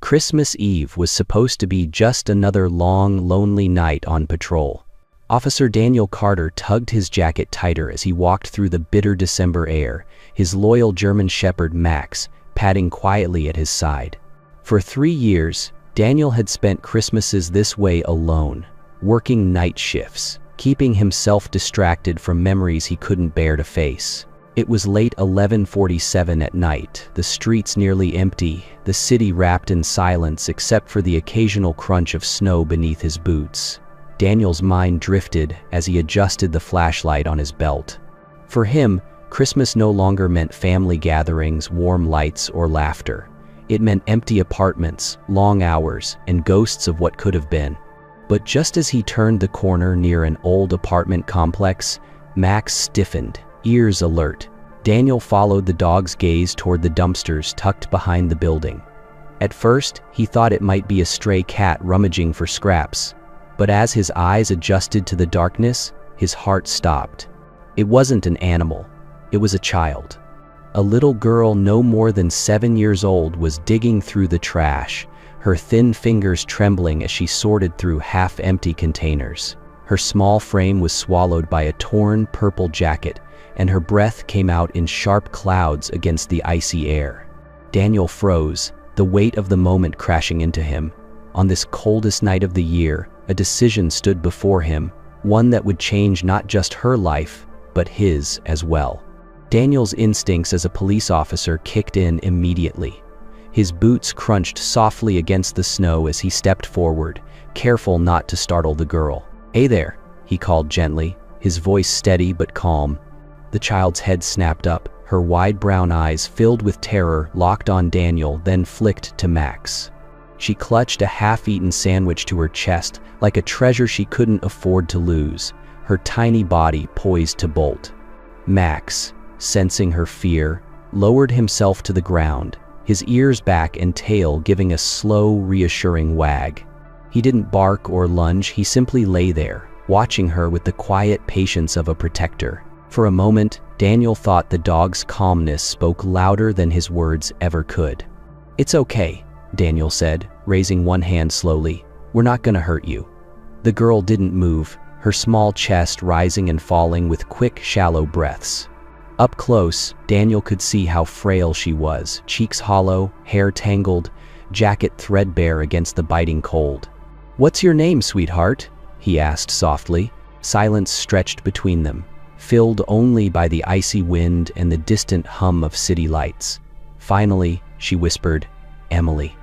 Christmas Eve was supposed to be just another long, lonely night on patrol. Officer Daniel Carter tugged his jacket tighter as he walked through the bitter December air, his loyal German shepherd Max padding quietly at his side. For 3 years, Daniel had spent Christmases this way alone, working night shifts, keeping himself distracted from memories he couldn't bear to face. It was late 11:47 at night, the streets nearly empty, the city wrapped in silence except for the occasional crunch of snow beneath his boots. Daniel's mind drifted as he adjusted the flashlight on his belt. For him, Christmas no longer meant family gatherings, warm lights, or laughter. It meant empty apartments, long hours, and ghosts of what could have been. But just as he turned the corner near an old apartment complex, Max stiffened, ears alert. Daniel followed the dog's gaze toward the dumpsters tucked behind the building. At first, he thought it might be a stray cat rummaging for scraps. But as his eyes adjusted to the darkness, his heart stopped. It wasn't an animal. It was a child. A little girl no more than 7 years old was digging through the trash, her thin fingers trembling as she sorted through half-empty containers. Her small frame was swallowed by a torn purple jacket, and her breath came out in sharp clouds against the icy air. Daniel froze, the weight of the moment crashing into him. On this coldest night of the year, a decision stood before him, one that would change not just her life, but his as well. Daniel's instincts as a police officer kicked in immediately. His boots crunched softly against the snow as he stepped forward, careful not to startle the girl. "Hey there," he called gently, his voice steady but calm. The child's head snapped up, her wide brown eyes filled with terror locked on Daniel, then flicked to Max. She clutched a half-eaten sandwich to her chest like a treasure she couldn't afford to lose, her tiny body poised to bolt. Max, sensing her fear, lowered himself to the ground, his ears back and tail giving a slow, reassuring wag. He didn't bark or lunge, he simply lay there, watching her with the quiet patience of a protector. For a moment, Daniel thought the dog's calmness spoke louder than his words ever could. "It's okay," Daniel said, raising one hand slowly. "We're not gonna hurt you." The girl didn't move, her small chest rising and falling with quick, shallow breaths. Up close, Daniel could see how frail she was, cheeks hollow, hair tangled, jacket threadbare against the biting cold. "What's your name, sweetheart?" he asked softly. Silence stretched between them, filled only by the icy wind and the distant hum of city lights. Finally, she whispered, "Emily."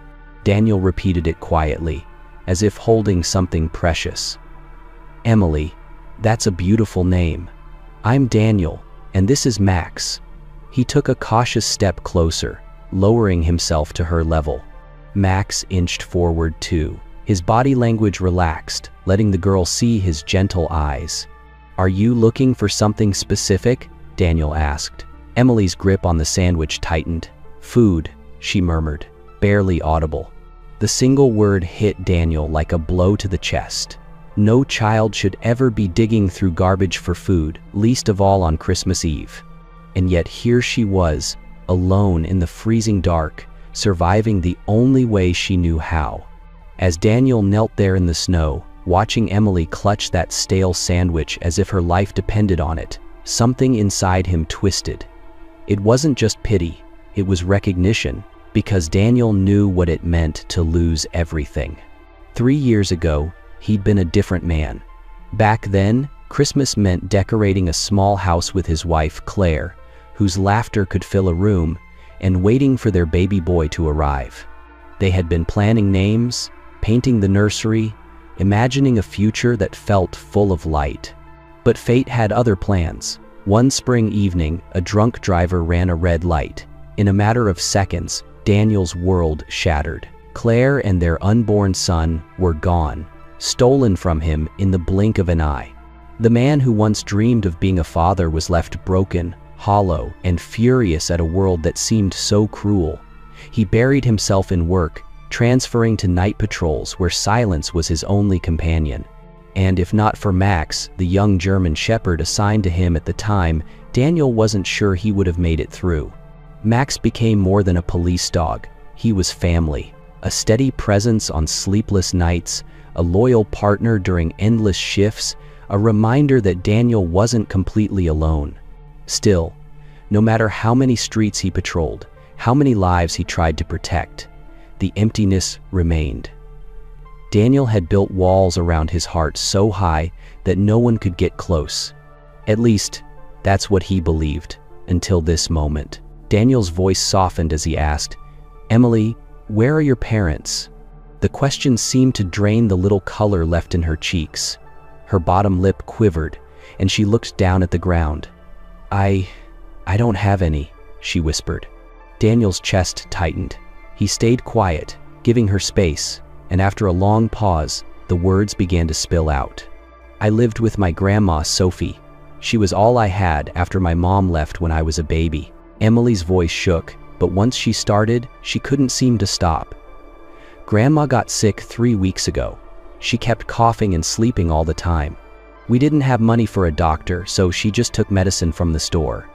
Daniel repeated it quietly, as if holding something precious. "Emily, that's a beautiful name. I'm Daniel, and this is Max." He took a cautious step closer, lowering himself to her level. Max inched forward too, his body language relaxed, letting the girl see his gentle eyes. "Are you looking for something specific?" Daniel asked. Emily's grip on the sandwich tightened. "Food," she murmured, barely audible. The single word hit Daniel like a blow to the chest. No child should ever be digging through garbage for food, least of all on Christmas Eve. And yet here she was, alone in the freezing dark, surviving the only way she knew how. As Daniel knelt there in the snow, watching Emily clutch that stale sandwich as if her life depended on it, something inside him twisted. It wasn't just pity, it was recognition, because Daniel knew what it meant to lose everything. 3 years ago, he'd been a different man. Back then, Christmas meant decorating a small house with his wife, Claire, whose laughter could fill a room, and waiting for their baby boy to arrive. They had been planning names, painting the nursery, imagining a future that felt full of light. But fate had other plans. One spring evening, a drunk driver ran a red light. In a matter of seconds, Daniel's world shattered. Claire and their unborn son were gone, stolen from him in the blink of an eye. The man who once dreamed of being a father was left broken, hollow, and furious at a world that seemed so cruel. He buried himself in work, transferring to night patrols where silence was his only companion. And if not for Max, the young German shepherd assigned to him at the time, Daniel wasn't sure he would have made it through. Max became more than a police dog. He was family. A steady presence on sleepless nights, a loyal partner during endless shifts, a reminder that Daniel wasn't completely alone. Still, no matter how many streets he patrolled, how many lives he tried to protect, the emptiness remained. Daniel had built walls around his heart so high that no one could get close. At least, that's what he believed, until this moment. Daniel's voice softened as he asked, "Emily, where are your parents?" The question seemed to drain the little color left in her cheeks. Her bottom lip quivered, and she looked down at the ground. I don't have any," she whispered. Daniel's chest tightened. He stayed quiet, giving her space, and after a long pause, the words began to spill out. "I lived with my grandma, Sophie. She was all I had after my mom left when I was a baby." Emily's voice shook, but once she started, she couldn't seem to stop. "Grandma got sick 3 weeks ago. She kept coughing and sleeping all the time. We didn't have money for a doctor, so she just took medicine from the store."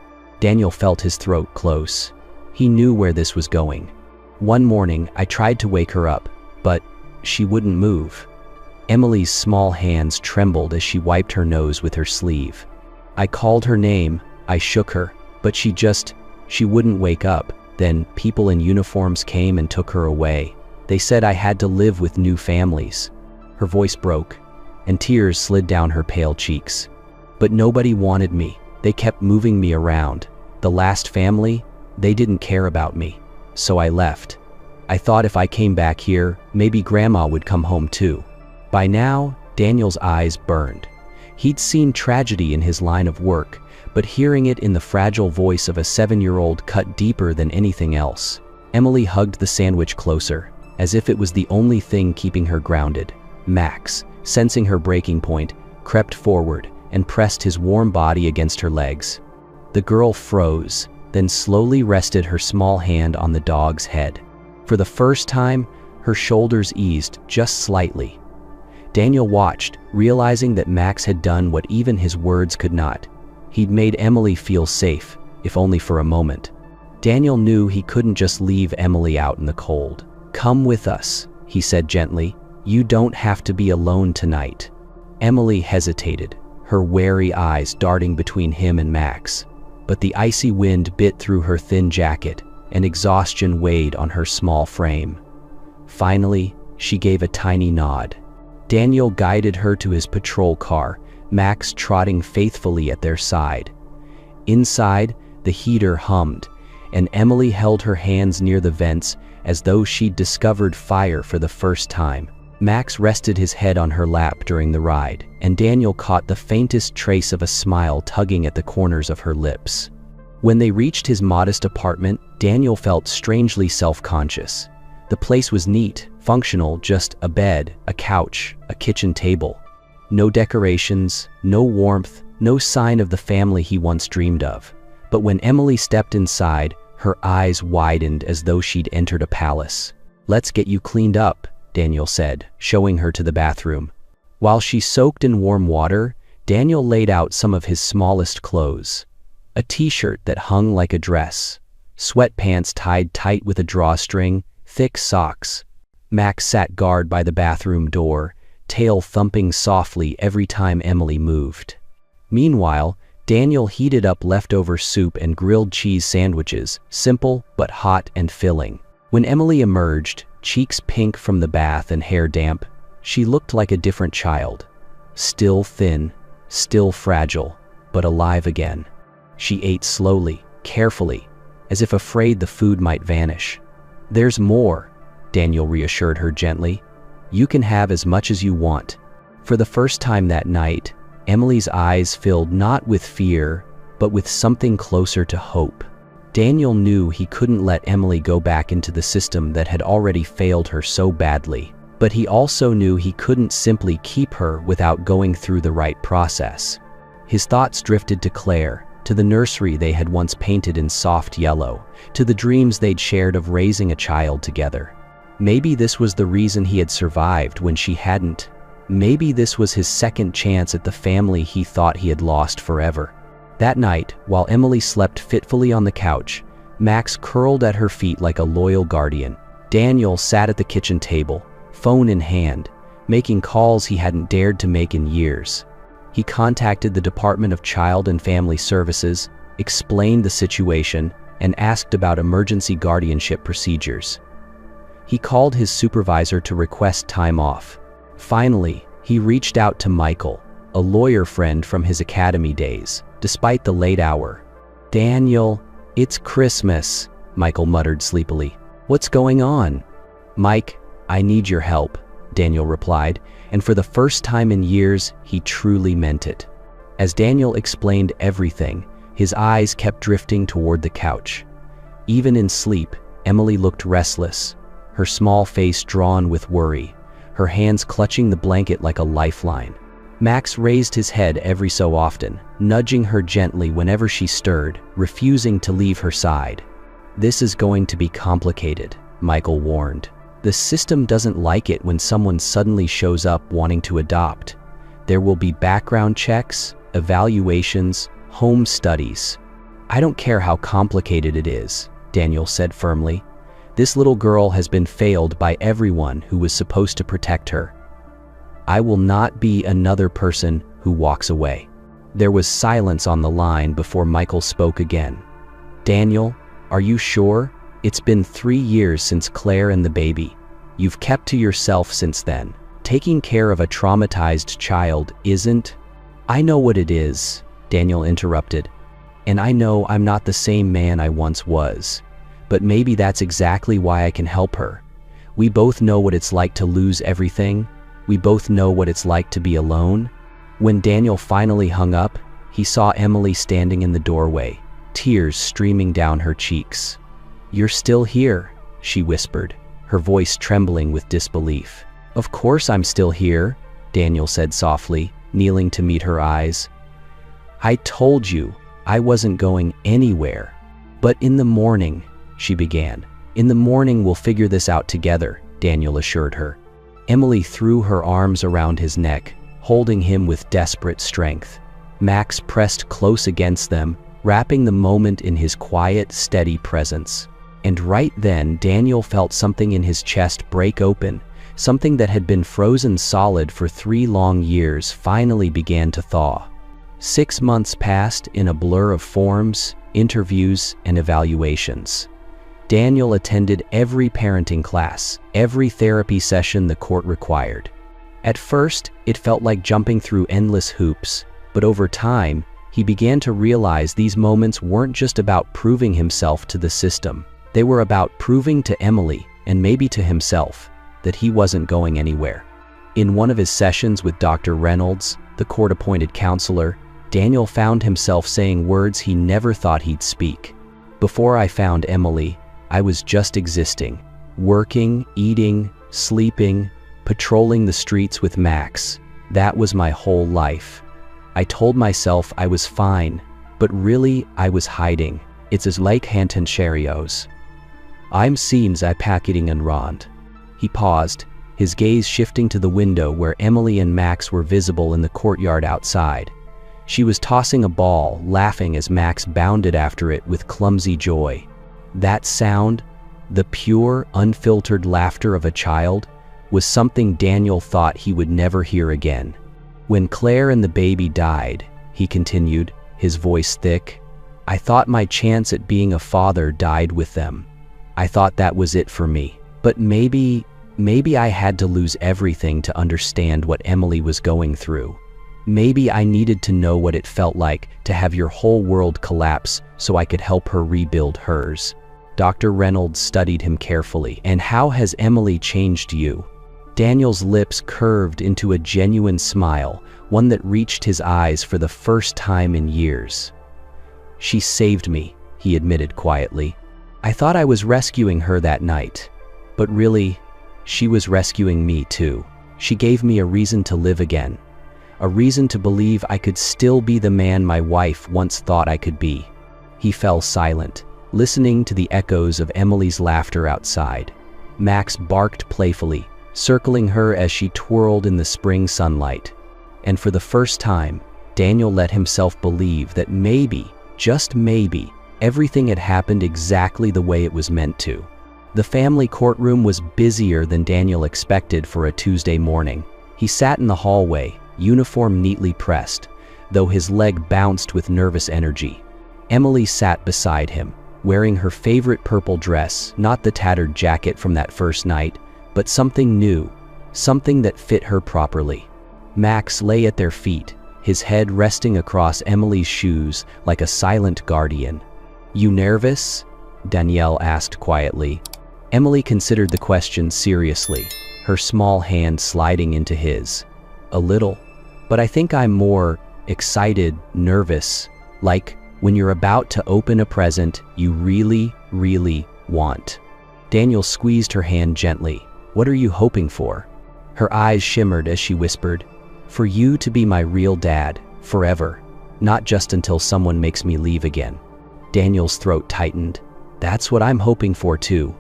Daniel felt his throat close. He knew where this was going. "One morning, I tried to wake her up, but she wouldn't move." Emily's small hands trembled as she wiped her nose with her sleeve. "I called her name, I shook her, but she wouldn't wake up. Then people in uniforms came and took her away. They said I had to live with new families." Her voice broke, and tears slid down her pale cheeks. "But nobody wanted me. They kept moving me around. The last family, they didn't care about me. So I left. I thought if I came back here, maybe Grandma would come home too." By now, Daniel's eyes burned. He'd seen tragedy in his line of work, but hearing it in the fragile voice of a 7-year-old cut deeper than anything else. Emily hugged the sandwich closer, as if it was the only thing keeping her grounded. Max, sensing her breaking point, crept forward and pressed his warm body against her legs. The girl froze, then slowly rested her small hand on the dog's head. For the first time, her shoulders eased just slightly. Daniel watched, realizing that Max had done what even his words could not. He'd made Emily feel safe, if only for a moment. Daniel knew he couldn't just leave Emily out in the cold. "Come with us," he said gently. "You don't have to be alone tonight." Emily hesitated, her wary eyes darting between him and Max. But the icy wind bit through her thin jacket, and exhaustion weighed on her small frame. Finally, she gave a tiny nod. Daniel guided her to his patrol car, Max trotting faithfully at their side. Inside, the heater hummed, and Emily held her hands near the vents as though she'd discovered fire for the first time. Max rested his head on her lap during the ride, and Daniel caught the faintest trace of a smile tugging at the corners of her lips. When they reached his modest apartment, Daniel felt strangely self-conscious. The place was neat, functional, just a bed, a couch, a kitchen table. No decorations, no warmth, no sign of the family he once dreamed of. But when Emily stepped inside, her eyes widened as though she'd entered a palace. "Let's get you cleaned up," Daniel said, showing her to the bathroom. While she soaked in warm water, Daniel laid out some of his smallest clothes. A t-shirt that hung like a dress, sweatpants tied tight with a drawstring, thick socks. Max sat guard by the bathroom door, tail thumping softly every time Emily moved. Meanwhile, Daniel heated up leftover soup and grilled cheese sandwiches, simple but hot and filling. When Emily emerged, cheeks pink from the bath and hair damp, she looked like a different child. Still thin, still fragile, but alive again. She ate slowly, carefully, as if afraid the food might vanish. "There's more," Daniel reassured her gently. "You can have as much as you want." For the first time that night, Emily's eyes filled not with fear, but with something closer to hope. Daniel knew he couldn't let Emily go back into the system that had already failed her so badly. But he also knew he couldn't simply keep her without going through the right process. His thoughts drifted to Claire, to the nursery they had once painted in soft yellow, to the dreams they'd shared of raising a child together. Maybe this was the reason he had survived when she hadn't. Maybe this was his second chance at the family he thought he had lost forever. That night, while Emily slept fitfully on the couch, Max curled at her feet like a loyal guardian. Daniel sat at the kitchen table, phone in hand, making calls he hadn't dared to make in years. He contacted the Department of Child and Family Services, explained the situation, and asked about emergency guardianship procedures. He called his supervisor to request time off. Finally, he reached out to Michael, a lawyer friend from his academy days, despite the late hour. "Daniel, it's Christmas," Michael muttered sleepily. "What's going on?" "Mike, I need your help," Daniel replied, and for the first time in years, he truly meant it. As Daniel explained everything, his eyes kept drifting toward the couch. Even in sleep, Emily looked restless, her small face drawn with worry, her hands clutching the blanket like a lifeline. Max raised his head every so often, nudging her gently whenever she stirred, refusing to leave her side. "This is going to be complicated," Michael warned. "The system doesn't like it when someone suddenly shows up wanting to adopt. There will be background checks, evaluations, home studies." "I don't care how complicated it is," Daniel said firmly. "This little girl has been failed by everyone who was supposed to protect her. I will not be another person who walks away." There was silence on the line before Michael spoke again. "Daniel, are you sure? It's been 3 years since Claire and the baby. You've kept to yourself since then. Taking care of a traumatized child isn't—" "I know what it is," Daniel interrupted. "And I know I'm not the same man I once was. But maybe that's exactly why I can help her. We both know what it's like to lose everything. We both know what it's like to be alone." When Daniel finally hung up, he saw Emily standing in the doorway, tears streaming down her cheeks. "You're still here," she whispered, her voice trembling with disbelief. "Of course I'm still here," Daniel said softly, kneeling to meet her eyes. "I told you I wasn't going anywhere." "But in the morning," she began. "In the morning we'll figure this out together," Daniel assured her. Emily threw her arms around his neck, holding him with desperate strength. Max pressed close against them, wrapping the moment in his quiet, steady presence. And right then, Daniel felt something in his chest break open. Something that had been frozen solid for 3 long years finally began to thaw. 6 months passed in a blur of forms, interviews, and evaluations. Daniel attended every parenting class, every therapy session the court required. At first, it felt like jumping through endless hoops, but over time, he began to realize these moments weren't just about proving himself to the system. They were about proving to Emily, and maybe to himself, that he wasn't going anywhere. In one of his sessions with Dr. Reynolds, the court-appointed counselor, Daniel found himself saying words he never thought he'd speak. "Before I found Emily, I was just existing, working, eating, sleeping, patrolling the streets with Max. That was my whole life. I told myself I was fine, but really I was hiding. It's as like Hanton Cheerios. I'm seems I packeting and rond." He paused, his gaze shifting to the window where Emily and Max were visible in the courtyard outside. She was tossing a ball, laughing as Max bounded after it with clumsy joy. That sound, the pure, unfiltered laughter of a child, was something Daniel thought he would never hear again. "When Claire and the baby died," he continued, his voice thick, "I thought my chance at being a father died with them. I thought that was it for me. But maybe I had to lose everything to understand what Emily was going through. Maybe I needed to know what it felt like to have your whole world collapse so I could help her rebuild hers." Dr. Reynolds studied him carefully. "And how has Emily changed you?" Daniel's lips curved into a genuine smile, one that reached his eyes for the first time in years. "She saved me," he admitted quietly. "I thought I was rescuing her that night. But really, she was rescuing me too. She gave me a reason to live again. A reason to believe I could still be the man my wife once thought I could be." He fell silent, listening to the echoes of Emily's laughter outside. Max barked playfully, circling her as she twirled in the spring sunlight. And for the first time, Daniel let himself believe that maybe, just maybe, everything had happened exactly the way it was meant to. The family courtroom was busier than Daniel expected for a Tuesday morning. He sat in the hallway, uniform neatly pressed, though his leg bounced with nervous energy. Emily sat beside him, wearing her favorite purple dress, not the tattered jacket from that first night, but something new, something that fit her properly. Max lay at their feet, his head resting across Emily's shoes like a silent guardian. "You nervous?" Danielle asked quietly. Emily considered the question seriously, her small hand sliding into his. "A little, but I think I'm more excited, nervous, like when you're about to open a present you really, really want." Daniel squeezed her hand gently. "What are you hoping for?" Her eyes shimmered as she whispered, "For you to be my real dad, forever, not just until someone makes me leave again." Daniel's throat tightened. "That's what I'm hoping for too."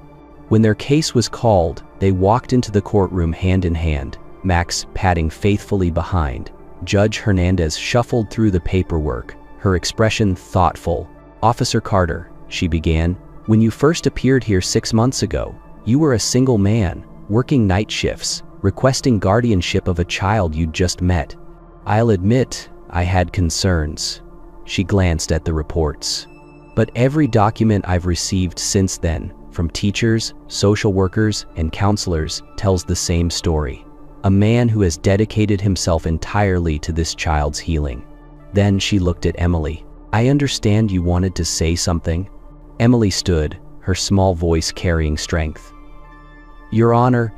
When their case was called, they walked into the courtroom hand in hand, Max padding faithfully behind. Judge Hernandez shuffled through the paperwork, her expression thoughtful. "Officer Carter," she began, "when you first appeared here 6 months ago, you were a single man, working night shifts, requesting guardianship of a child you'd just met. I'll admit, I had concerns." She glanced at the reports. "But every document I've received since then, from teachers, social workers, and counselors, tells the same story. A man who has dedicated himself entirely to this child's healing." Then she looked at Emily. "I understand you wanted to say something." Emily stood, her small voice carrying strength. "Your Honor,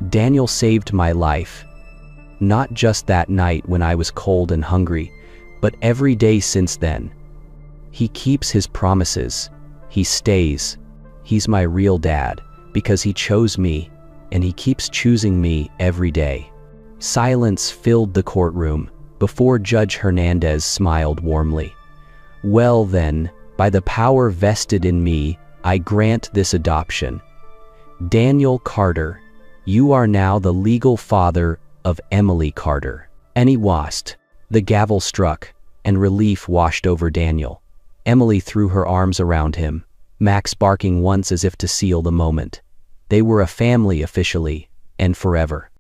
Daniel saved my life. Not just that night when I was cold and hungry, but every day since then. He keeps his promises. He stays. He's my real dad, because he chose me, and he keeps choosing me every day." Silence filled the courtroom before Judge Hernandez smiled warmly. "Well then, by the power vested in me, I grant this adoption. Daniel Carter, you are now the legal father of Emily Carter." And he washed. The gavel struck, and relief washed over Daniel. Emily threw her arms around him, Max barking once as if to seal the moment. They were a family officially, and forever.